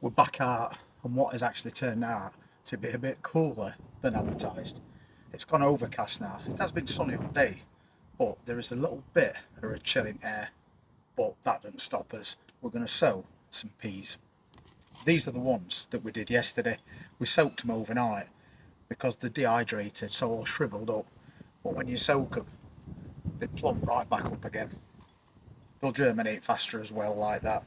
we're back out, and what has actually turned out to be a bit cooler than advertised. It's gone overcast now. It has been sunny all day, but there is a little bit of a chilling air, but that doesn't stop us. We're going to sow some peas. These are the ones that we did yesterday. We soaked them overnight because they're dehydrated, so all shriveled up, but when you soak them, they plump right back up again. They'll germinate faster as well like that.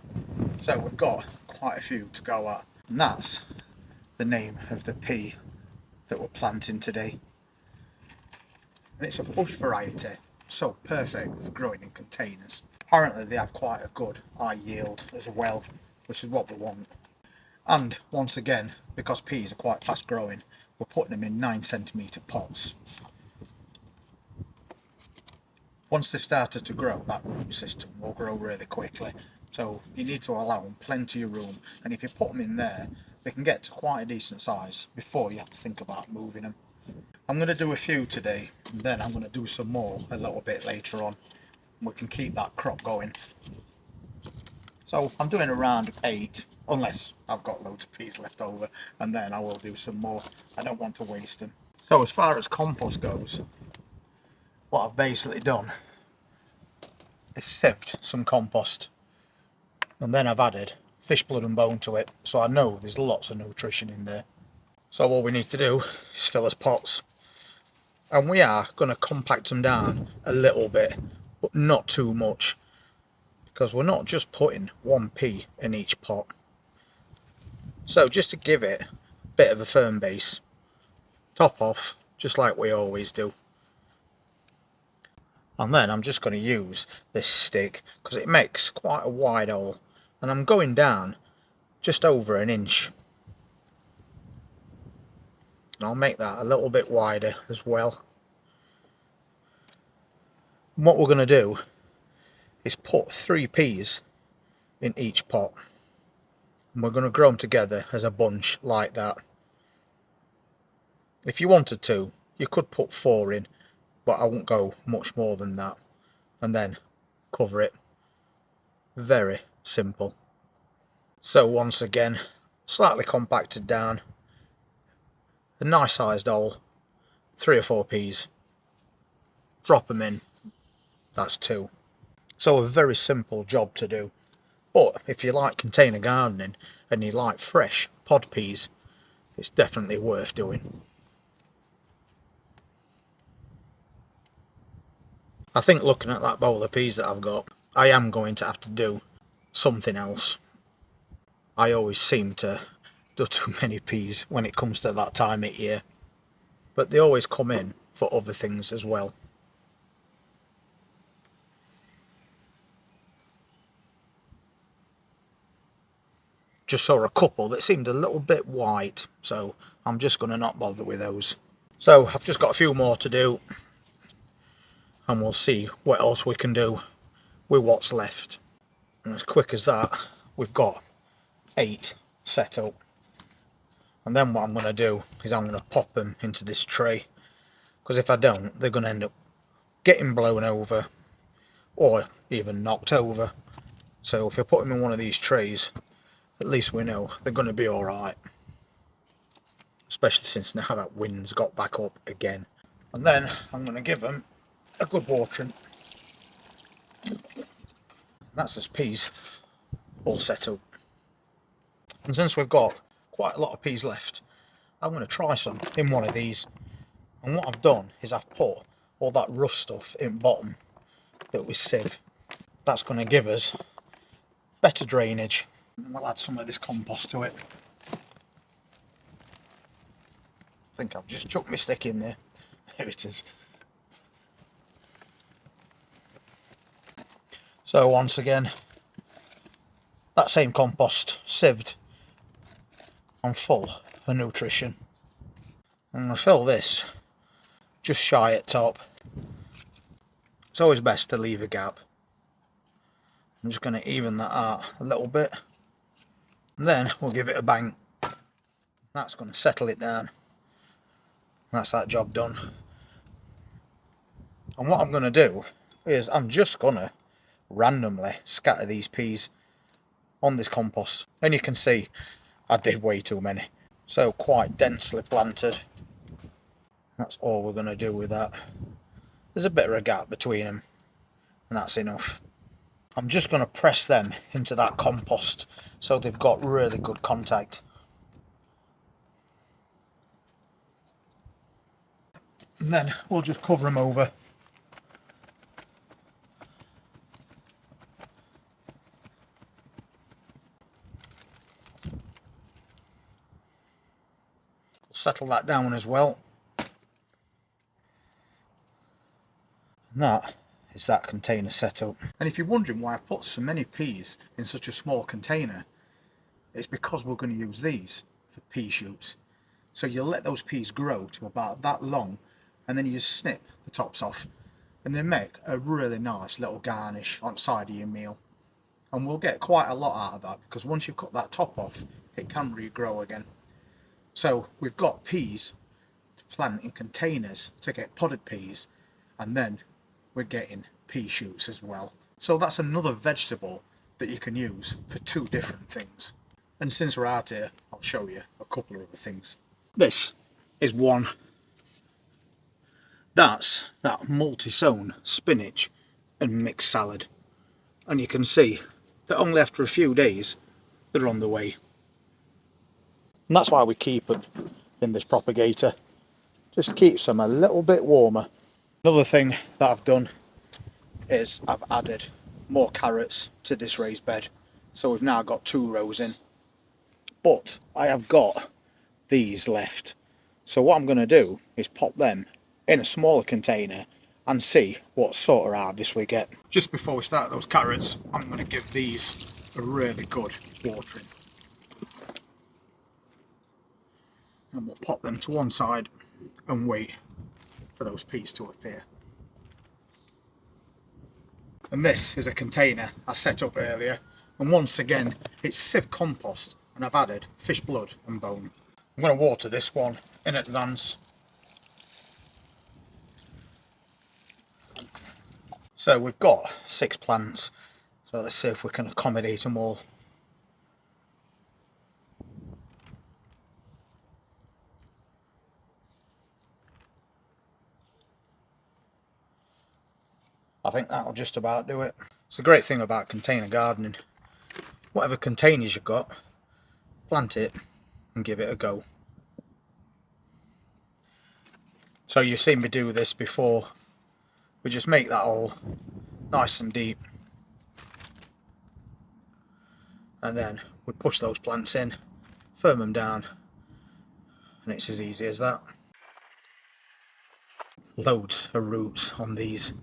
So we've got quite a few to go at, and that's the name of the pea that we're planting today. And it's a bush variety, so perfect for growing in containers. Apparently they have quite a good high yield as well, which is what we want. And once again, because peas are quite fast growing, we're putting them in 9cm pots. Once they've started to grow, that root system will grow really quickly. So you need to allow them plenty of room, and if you put them in there, they can get to quite a decent size before you have to think about moving them. I'm going to do a few today, and then I'm going to do some more a little bit later on. We can keep that crop going. So I'm doing around 8, unless I've got loads of peas left over, and then I will do some more. I don't want to waste them. So as far as compost goes, what I've basically done is sieved some compost, and then I've added fish blood and bone to it, so I know there's lots of nutrition in there. So all we need to do is fill us pots, and we are going to compact them down a little bit, but not too much, because we're not just putting one pea in each pot. So just to give it a bit of a firm base, top off just like we always do. And then I'm just going to use this stick because it makes quite a wide hole, and I'm going down just over 1 inch, and I'll make that a little bit wider as well. And what we're going to do is put 3 peas in each pot, and we're going to grow them together as a bunch like that. If you wanted to, you could put 4 in, but I won't go much more than that, and then cover it. Very simple. So once again, slightly compacted down, a nice sized hole, 3 or 4 peas, drop them in, that's 2. So a very simple job to do, but if you like container gardening and you like fresh pod peas, it's definitely worth doing. I think looking at that bowl of peas that I've got, I am going to have to do something else. I always seem to do too many peas when it comes to that time of year, but they always come in for other things as well. Just saw a couple that seemed a little bit white, so I'm just going to not bother with those. So I've just got a few more to do, and we'll see what else we can do with what's left. And as quick as that, we've got 8 set up. And then what I'm going to do is I'm going to pop them into this tray, because if I don't, they're going to end up getting blown over or even knocked over. So if I put them in one of these trays, at least we know they're going to be alright, especially since now that wind's got back up again. And then I'm going to give them a good watering. That's as peas all set up. And since we've got quite a lot of peas left, I'm going to try some in one of these. And what I've done is I've put all that rough stuff in bottom that we sieve. That's going to give us better drainage. And we'll add some of this compost to it. I think I've just chucked my stick in there. There it is. So once again, that same compost sieved and full of nutrition. I'm going to fill this just shy at top. It's always best to leave a gap. I'm just going to even that out a little bit, and then we'll give it a bang. That's going to settle it down. That's that job done. And what I'm going to do is I'm just going to randomly scatter these peas on this compost, and you can see I did way too many. So quite densely planted. That's all we're going to do with that. There's a bit of a gap between them, and that's enough. I'm just going to press them into that compost so they've got really good contact. And then we'll just cover them over. We'll settle that down as well. And that is that container setup. And if you're wondering why I've put so many peas in such a small container, it's because we're going to use these for pea shoots. So you'll let those peas grow to about that long, and then you just snip the tops off, and they make a really nice little garnish on the side of your meal. And we'll get quite a lot out of that, because once you've cut that top off, it can regrow again. So we've got peas to plant in containers to get potted peas, and then we're getting pea shoots as well. So that's another vegetable that you can use for two different things. And since we're out here, I'll show you a couple of other things. This is one. That's that multi-sown spinach and mixed salad. And you can see that only after a few days they're on the way. And that's why we keep them in this propagator. Just keeps them a little bit warmer. Another thing that I've done is I've added more carrots to this raised bed. So we've now got 2 rows in. But I have got these left. So what I'm going to do is pop them in a smaller container and see what sort of harvest we get. Just before we start those carrots, I'm going to give these a really good watering. And we'll pop them to one side and wait for those peas to appear. And this is a container I set up earlier, and once again it's sieve compost, and I've added fish blood and bone. I'm going to water this one in advance. So we've got 6 plants, so let's see if we can accommodate them all. I think that'll just about do it. It's a great thing about container gardening. Whatever containers you've got, plant it and give it a go. So you've seen me do this before. We just make that hole nice and deep, and then we push those plants in, firm them down, and it's as easy as that. Loads of roots on these,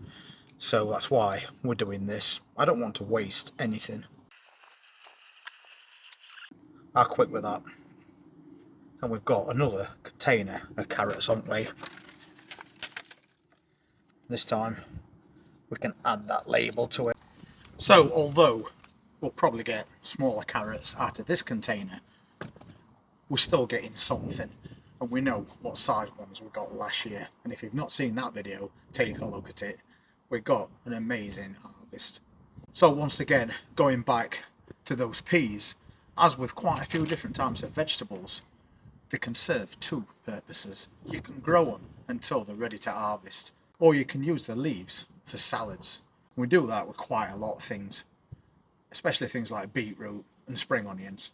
so that's why we're doing this. I don't want to waste anything. How quick with that. And we've got another container of carrots on the way. This time we can add that label to it. So although we'll probably get smaller carrots out of this container, we're still getting something, and we know what size ones we got last year. And if you've not seen that video, take a look at it. We got an amazing harvest. So once again, going back to those peas, as with quite a few different types of vegetables, they can serve 2 purposes. You can grow them until they're ready to harvest, or you can use the leaves for salads. We do that with quite a lot of things, especially things like beetroot and spring onions.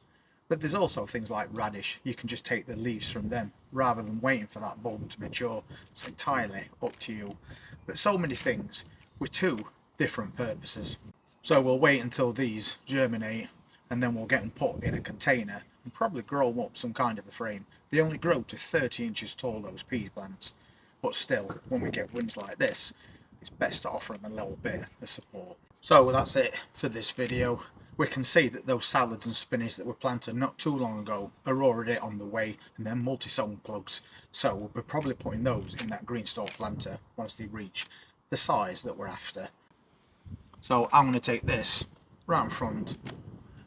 But there's also things like radish. You can just take the leaves from them rather than waiting for that bulb to mature. It's entirely up to you. But so many things with 2 different purposes. So we'll wait until these germinate, and then we'll get them put in a container and probably grow them up some kind of a frame. They only grow to 30 inches tall, those pea plants. But still, when we get winds like this, it's best to offer them a little bit of support. So that's it for this video. We can see that those salads and spinach that were planted not too long ago are already on the way, and they're multi-sown plugs. So we'll be probably putting those in that green stalk planter once they reach the size that we're after. So I'm going to take this right in front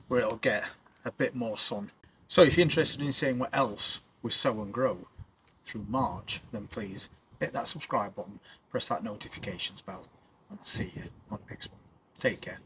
where it'll get a bit more sun. So if you're interested in seeing what else we sow and grow through March, then please hit that subscribe button, press that notifications bell, and I'll see you on the next one. Take care.